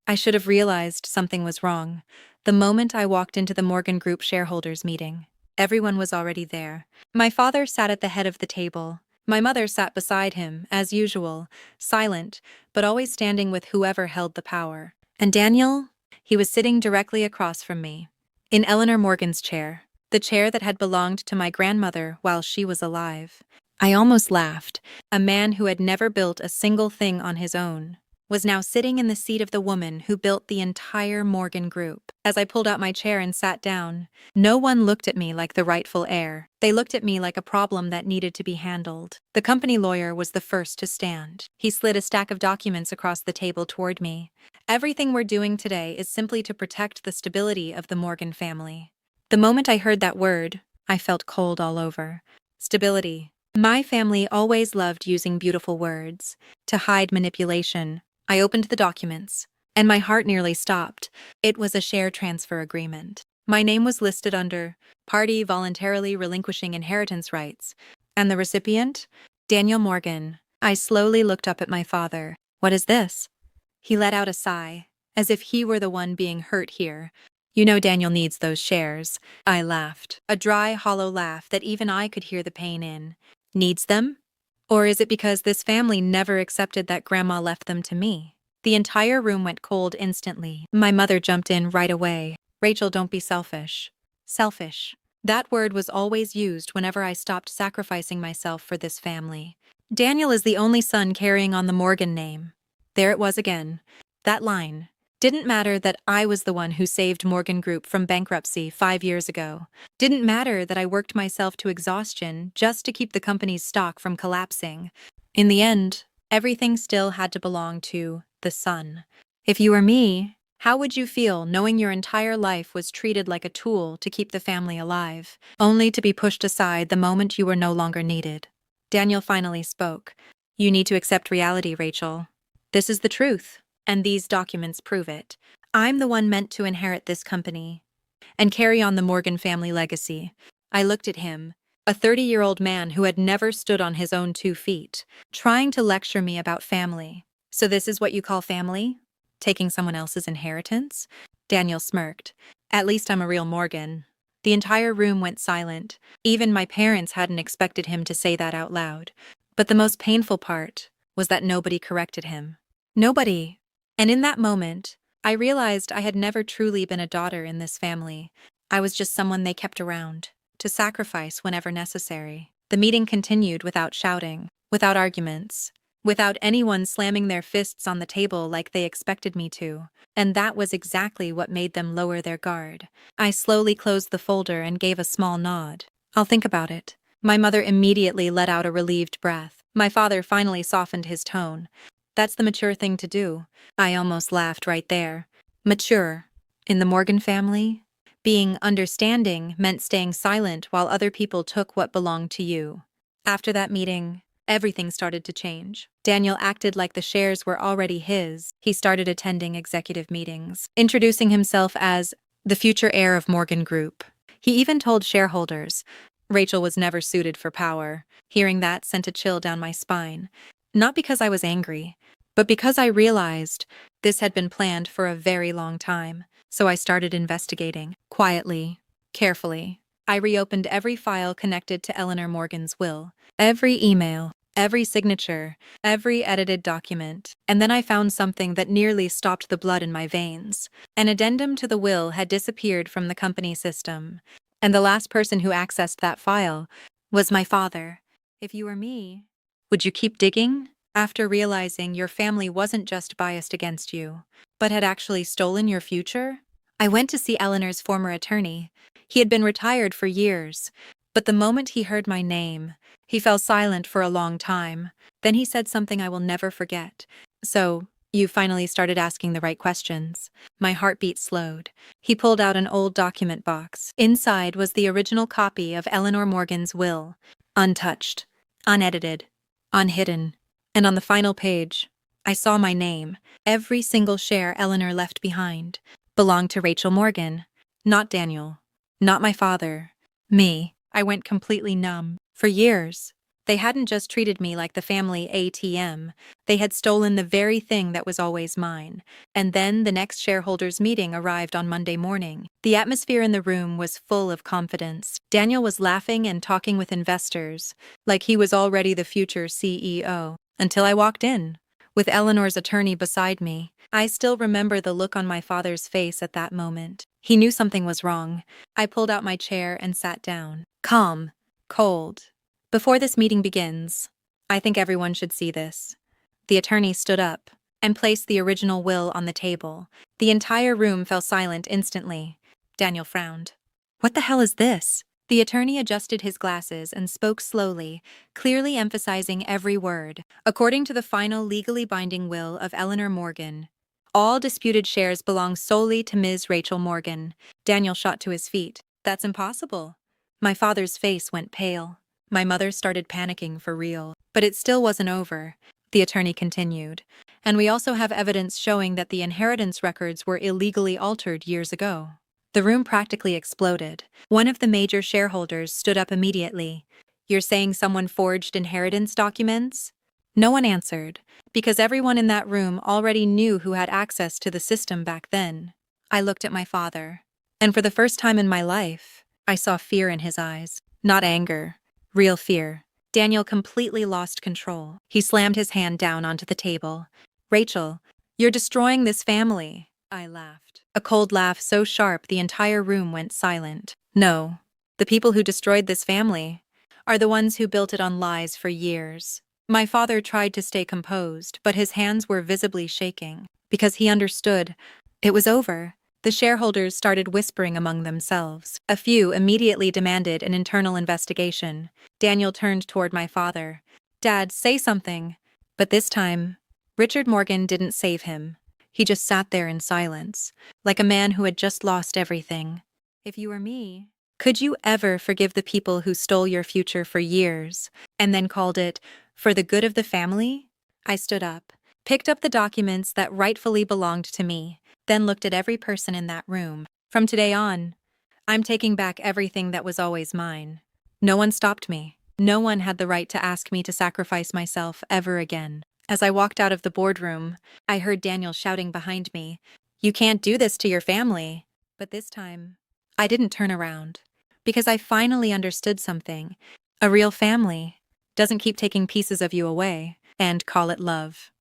I should have realized something was wrong the moment I walked into the Morgan Group shareholders meeting. Everyone was already there. My father sat at the head of the table. My mother sat beside him, as usual, silent, but always standing with whoever held the power. And Daniel? He was sitting directly across from me, in Eleanor Morgan's chair, the chair that had belonged to my grandmother while she was alive. I almost laughed. A man who had never built a single thing on his own was now sitting in the seat of the woman who built the entire Morgan Group. As I pulled out my chair and sat down, no one looked at me like the rightful heir. They looked at me like a problem that needed to be handled. The company lawyer was the first to stand. He slid a stack of documents across the table toward me. Everything we're doing today is simply to protect the stability of the Morgan family. The moment I heard that word, I felt cold all over. Stability. My family always loved using beautiful words to hide manipulation. I opened the documents, and my heart nearly stopped. It was a share transfer agreement. My name was listed under party voluntarily relinquishing inheritance rights, and the recipient? Daniel Morgan. I slowly looked up at my father. What is this? He let out a sigh, as if he were the one being hurt here. You know Daniel needs those shares. I laughed, a dry, hollow laugh that even I could hear the pain in. Needs them? Or is it because this family never accepted that Grandma left them to me? The entire room went cold instantly. My mother jumped in right away. Rachel, don't be selfish. Selfish. That word was always used whenever I stopped sacrificing myself for this family. Daniel is the only son carrying on the Morgan name. There it was again. That line. Didn't matter that I was the one who saved Morgan Group from bankruptcy 5 years ago. Didn't matter that I worked myself to exhaustion just to keep the company's stock from collapsing. In the end, everything still had to belong to the son. If you were me, how would you feel knowing your entire life was treated like a tool to keep the family alive, only to be pushed aside the moment you were no longer needed? Daniel finally spoke. You need to accept reality, Rachel. This is the truth. And these documents prove it. I'm the one meant to inherit this company and carry on the Morgan family legacy. I looked at him, a 30-year-old man who had never stood on his own 2 feet, trying to lecture me about family. So this is what you call family? Taking someone else's inheritance? Daniel smirked. At least I'm a real Morgan. The entire room went silent. Even my parents hadn't expected him to say that out loud. But the most painful part was that nobody corrected him. Nobody. And in that moment, I realized I had never truly been a daughter in this family. I was just someone they kept around, to sacrifice whenever necessary. The meeting continued without shouting, without arguments, without anyone slamming their fists on the table like they expected me to. And that was exactly what made them lower their guard. I slowly closed the folder and gave a small nod. I'll think about it. My mother immediately let out a relieved breath. My father finally softened his tone. That's the mature thing to do. I almost laughed right there. Mature. In the Morgan family, being understanding meant staying silent while other people took what belonged to you. After that meeting, everything started to change. Daniel acted like the shares were already his. He started attending executive meetings, introducing himself as the future heir of Morgan Group. He even told shareholders, Rachel was never suited for power. Hearing that sent a chill down my spine. Not because I was angry, but because I realized this had been planned for a very long time. So I started investigating, quietly, carefully. I reopened every file connected to Eleanor Morgan's will, every email, every signature, every edited document, and then I found something that nearly stopped the blood in my veins. An addendum to the will had disappeared from the company system, and the last person who accessed that file was my father. If you were me, would you keep digging? After realizing your family wasn't just biased against you, but had actually stolen your future? I went to see Eleanor's former attorney. He had been retired for years, but the moment he heard my name, he fell silent for a long time. Then he said something I will never forget. So, you finally started asking the right questions. My heartbeat slowed. He pulled out an old document box. Inside was the original copy of Eleanor Morgan's will, untouched, unedited, unhidden. And on the final page, I saw my name. Every single share Eleanor left behind belonged to Rachel Morgan, not Daniel, not my father, me. I went completely numb. For years, They hadn't just treated me like the family ATM, they had stolen the very thing that was always mine. And then the next shareholders' meeting arrived on Monday morning. The atmosphere in the room was full of confidence. Daniel was laughing and talking with investors, like he was already the future CEO. Until I walked in, with Eleanor's attorney beside me. I still remember the look on my father's face at that moment. He knew something was wrong. I pulled out my chair and sat down. Calm. Cold. Before this meeting begins, I think everyone should see this. The attorney stood up and placed the original will on the table. The entire room fell silent instantly. Daniel frowned. What the hell is this? The attorney adjusted his glasses and spoke slowly, clearly emphasizing every word. According to the final legally binding will of Eleanor Morgan, all disputed shares belong solely to Ms. Rachel Morgan. Daniel shot to his feet. That's impossible. My father's face went pale. My mother started panicking for real. But it still wasn't over, the attorney continued. And we also have evidence showing that the inheritance records were illegally altered years ago. The room practically exploded. One of the major shareholders stood up immediately. You're saying someone forged inheritance documents? No one answered, because everyone in that room already knew who had access to the system back then. I looked at my father, and for the first time in my life, I saw fear in his eyes. Not anger. Real fear. Daniel completely lost control. He slammed his hand down onto the table. Rachel, you're destroying this family. I laughed. A cold laugh so sharp the entire room went silent. No, the people who destroyed this family are the ones who built it on lies for years. My father tried to stay composed, but his hands were visibly shaking, because he understood. It was over. The shareholders started whispering among themselves. A few immediately demanded an internal investigation. Daniel turned toward my father. Dad, say something. But this time, Richard Morgan didn't save him. He just sat there in silence, like a man who had just lost everything. If you were me, could you ever forgive the people who stole your future for years, and then called it, for the good of the family? I stood up, picked up the documents that rightfully belonged to me, then looked at every person in that room. From today on, I'm taking back everything that was always mine. No one stopped me. No one had the right to ask me to sacrifice myself ever again. As I walked out of the boardroom, I heard Daniel shouting behind me, "You can't do this to your family." But this time, I didn't turn around, because I finally understood something. A real family doesn't keep taking pieces of you away and call it love.